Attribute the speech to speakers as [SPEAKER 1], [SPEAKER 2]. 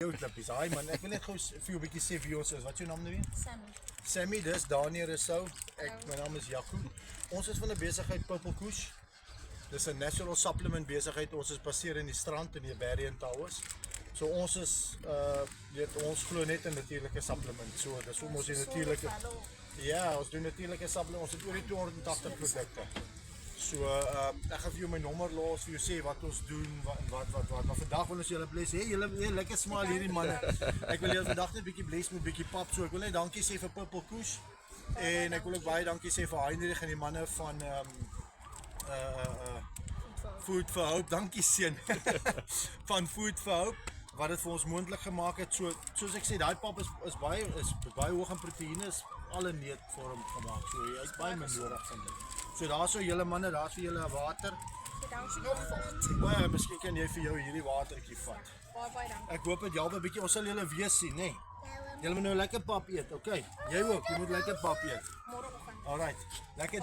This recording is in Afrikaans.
[SPEAKER 1] Jou klippies, hi man, ek wil net gou vir jou 'n bietjie sê wie ons is. Wat is jou naam nou weer?
[SPEAKER 2] Sammy.
[SPEAKER 1] Sammy, dis Daniel Rousseau. My naam is Jaco. Ons is van 'n besigheid Purple Kush. Dis 'n natural supplement besigheid. Ons is baseer in die strand in die Iberian Towers. So ons is ons glo net in natuurlike supplement. So dis hoe ons die natuurlike ja, ons doen natuurlike supplement. Ons het oor die 280 produkte. So ek gaan vir jou my nommer los vir jou sê wat ons doen, wat. Maar vandag wil ons julle bless. Hey, julle lekker smaal hierdie manne. Ek wil julle vandag net 'n bietjie bless met 'n bietjie pap. So ek wil net dankie sê vir Purple Kush. En ek wil ook baie dankie sê vir Heinrich en die manne van Food for Hope. Dankie seun. Van Food for Hope wat dit vir ons moontlik gemaak het. So soos ek sê, daai pap is baie hoog in proteïene, is alle neutvorm gemaak. So jy het baie min nodig van dit. So daar's so julle manne, daar's vir julle water.
[SPEAKER 2] Nog vocht.
[SPEAKER 1] Baie, miskien kan jy vir jou hierdie watertjie vat.
[SPEAKER 2] Baie dankie.
[SPEAKER 1] Ek hoop dit help 'n bietjie. Ons sal julle weer sien, nê? Nee? Julle moet nou lekker pap eet, okay? Jy ook, jy moet lekker pap eet.
[SPEAKER 2] Môreoggend.
[SPEAKER 1] Alright. Lekker